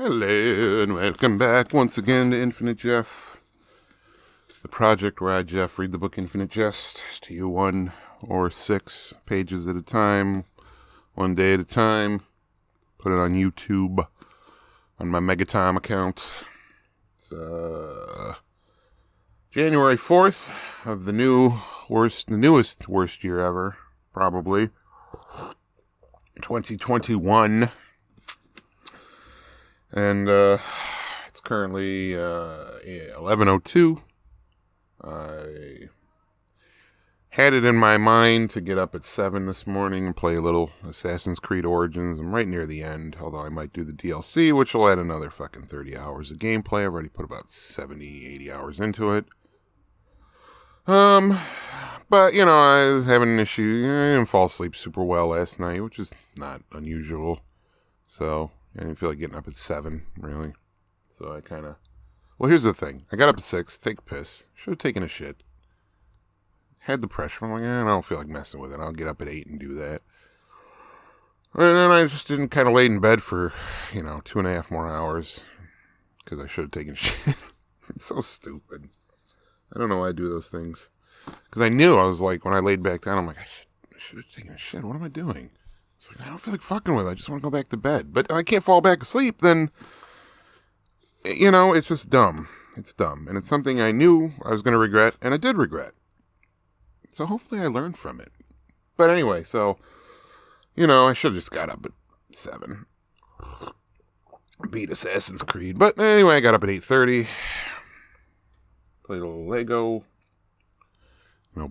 Hello, and welcome back once again to Infinite Jeff, the project where I, Jeff, read the book Infinite Jest to you 1 or 6 pages at a time, one day at a time. Put it on YouTube, on my Megatime account. It's January 4th of the newest worst year ever, probably, 2021. And it's currently 11:02. I had it in my mind to get up at 7 this morning and play a little Assassin's Creed Origins. I'm right near the end, although I might do the DLC, which will add another fucking 30 hours of gameplay. I've already put about 70, 80 hours into it. But, you know, I was having an issue. I didn't fall asleep super well last night, which is not unusual. So I didn't feel like getting up at 7, really. So I kind of... Well, here's the thing. I got up at 6, take a piss. Should have taken a shit. Had the pressure. I'm like, I don't feel like messing with it. I'll get up at 8 and do that. And then I just didn't kind of lay in bed for, 2.5 more hours. Because I should have taken a shit. It's so stupid. I don't know why I do those things. Because I knew, I was like, when I laid back down, I'm like, I should have taken a shit. What am I doing? It's like, I don't feel like fucking with it. I just want to go back to bed. But I can't fall back asleep, then, it's just dumb. It's dumb. And it's something I knew I was going to regret, and I did regret. So hopefully I learned from it. But anyway, so, I should have just got up at 7. Beat Assassin's Creed. But anyway, I got up at 8:30. Played a little Lego.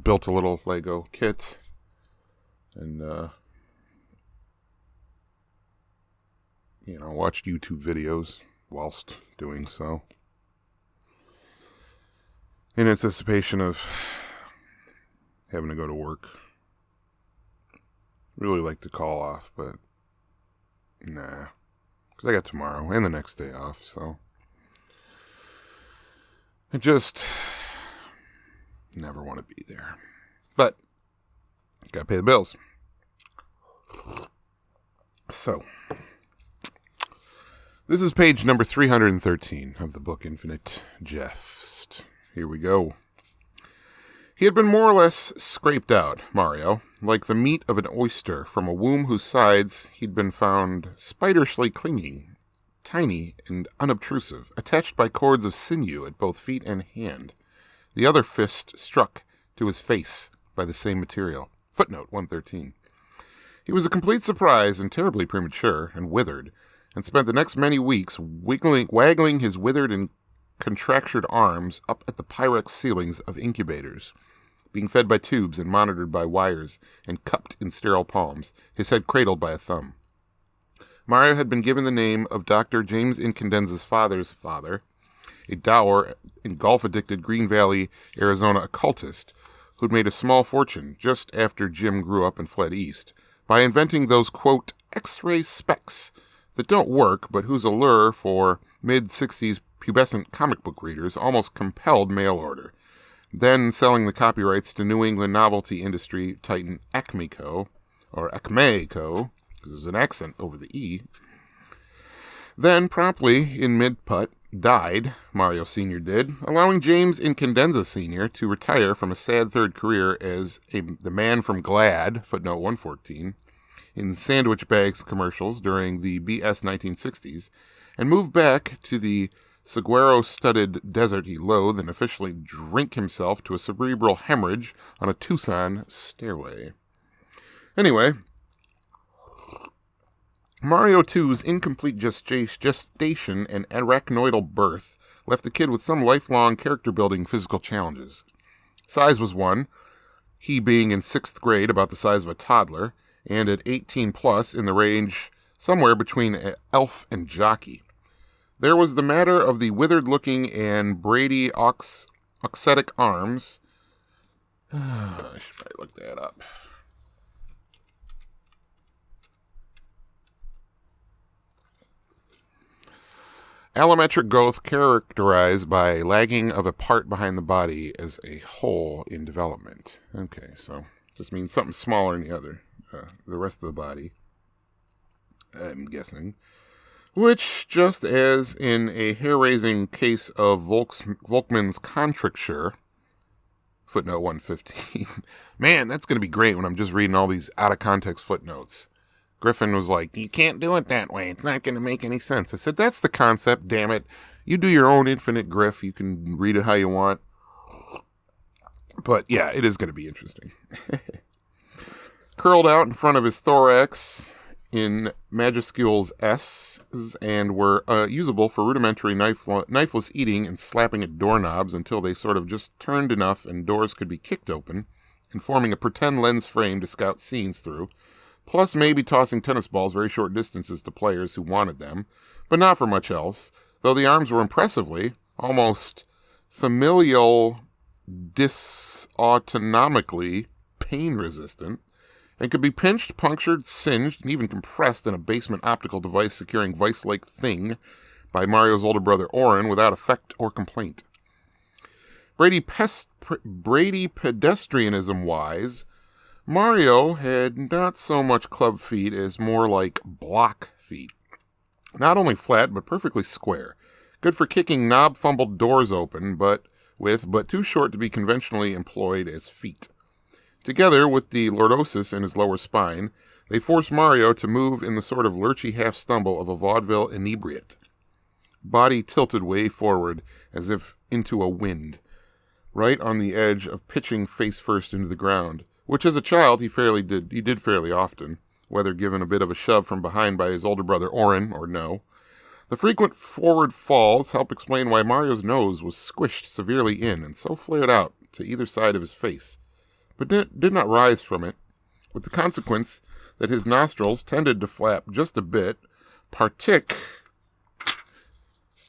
Built a little Lego kit. And, watched YouTube videos whilst doing so. In anticipation of having to go to work. Really like to call off, but nah. Because I got tomorrow and the next day off, so. I just never want to be there. But, gotta pay the bills. So, this is page number 313 of the book Infinite Jest. Here we go. He had been more or less scraped out, Mario, like the meat of an oyster from a womb whose sides he'd been found spiderishly clinging, tiny and unobtrusive, attached by cords of sinew at both feet and hand. The other fist struck to his face by the same material. Footnote 113. He was a complete surprise and terribly premature and withered, and spent the next many weeks waggling his withered and contractured arms up at the Pyrex ceilings of incubators, being fed by tubes and monitored by wires and cupped in sterile palms, his head cradled by a thumb. Mario had been given the name of Dr. James Incandenza's father's father, a dour and golf-addicted Green Valley, Arizona occultist who'd made a small fortune just after Jim grew up and fled east by inventing those, quote, X-ray specs that don't work, but whose allure for mid-60s pubescent comic book readers almost compelled mail order, then selling the copyrights to New England novelty industry titan Acme Co., because there's an accent over the E. Then, promptly, in mid-putt, died, Mario Sr. did, allowing James Incandenza Sr. to retire from a sad third career as the man from GLAAD, footnote 114, in sandwich bags commercials during the BS 1960s, and move back to the saguaro-studded desert he loathed and officially drink himself to a cerebral hemorrhage on a Tucson stairway. Anyway, Mario 2's incomplete gestation and arachnoidal birth left the kid with some lifelong character-building physical challenges. Size was one, he being in 6th grade about the size of a toddler, and at 18 plus in the range somewhere between elf and jockey. There was the matter of the withered-looking and Brady auxetic arms. I should probably look that up. Allometric growth characterized by lagging of a part behind the body as a whole in development. Okay, so just means something smaller than the rest of the body, I'm guessing. which, just as in a hair-raising case of Volkmann's contricture, footnote 115. Man, that's going to be great when I'm just reading all these out-of-context footnotes. Griffin was like, you can't do it that way. It's not going to make any sense. I said, that's the concept, damn it. You do your own infinite Griff. You can read it how you want. But yeah, it is going to be interesting. Curled out in front of his thorax in majuscules S's and were usable for rudimentary knifeless eating and slapping at doorknobs until they sort of just turned enough and doors could be kicked open, and forming a pretend lens frame to scout scenes through, plus maybe tossing tennis balls very short distances to players who wanted them, but not for much else, though the arms were impressively, almost familial dysautonomically pain-resistant, and could be pinched, punctured, singed, and even compressed in a basement optical device securing vice-like thing by Mario's older brother Orin without effect or complaint. Brady pedestrianism-wise, Mario had not so much club feet as more like block feet. Not only flat, but perfectly square. Good for kicking knob-fumbled doors open, but too short to be conventionally employed as feet. Together with the lordosis in his lower spine, they force Mario to move in the sort of lurchy half-stumble of a vaudeville inebriate. Body tilted way forward, as if into a wind, right on the edge of pitching face-first into the ground, which as a child he did fairly often, whether given a bit of a shove from behind by his older brother Orin or no. The frequent forward falls help explain why Mario's nose was squished severely in and so flared out to either side of his face, but did not rise from it, with the consequence that his nostrils tended to flap just a bit,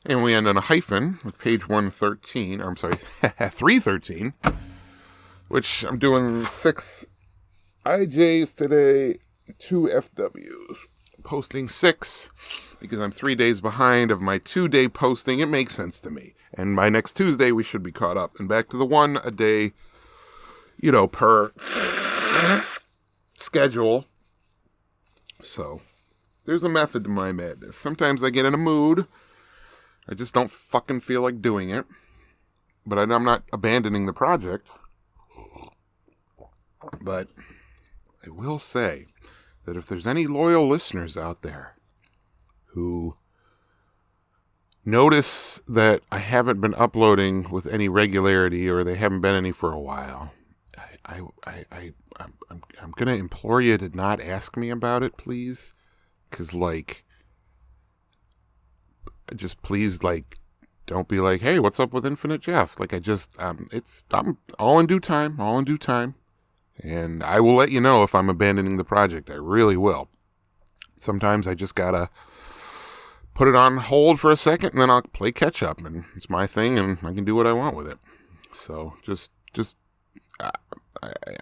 and we end on a hyphen with page 313, which I'm doing 6 IJs today, 2 FWs. Posting 6 because I'm 3 days behind of my 2-day posting. It makes sense to me. And by next Tuesday, we should be caught up and back to the 1 a day, per schedule. So there's a method to my madness. Sometimes I get in a mood. I just don't fucking feel like doing it. But I'm not abandoning the project. But I will say that if there's any loyal listeners out there who notice that I haven't been uploading with any regularity, or they haven't been any for a while, I'm gonna implore you to not ask me about it, please, because just please don't be like, hey, what's up with Infinite Jeff? I'm all in due time. And I will let you know if I'm abandoning the project. I really will. Sometimes I just gotta put it on hold for a second, and then I'll play catch up, and it's my thing, and I can do what I want with it. So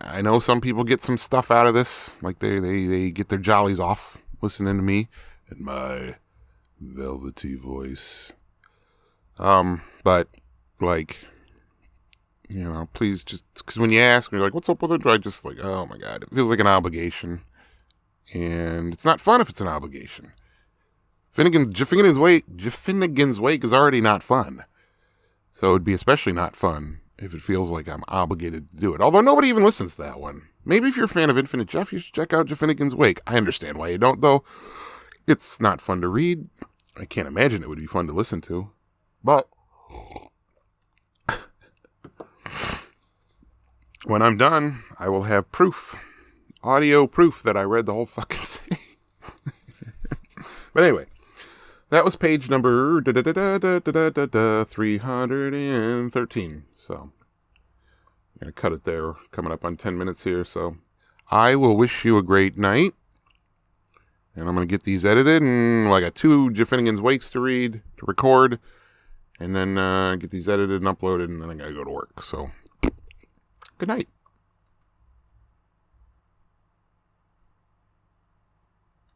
I know some people get some stuff out of this, like they get their jollies off listening to me and my velvety voice. But please, just because when you ask me, what's up with it? I just oh my God, it feels like an obligation. And it's not fun if it's an obligation. Finnegan's Wake is already not fun. So it would be especially not fun if it feels like I'm obligated to do it. Although nobody even listens to that one. Maybe if you're a fan of Infinite Jeff, you should check out Finnegan's Wake. I understand why you don't, though. It's not fun to read. I can't imagine it would be fun to listen to. But when I'm done, I will have proof. Audio proof that I read the whole fucking thing. But anyway, that was page number 313. So I'm going to cut it there. Coming up on 10 minutes here. So I will wish you a great night. And I'm going to get these edited. And I got 2 Finnegan's Wakes to record. And then get these edited and uploaded. And then I got to go to work. So good night.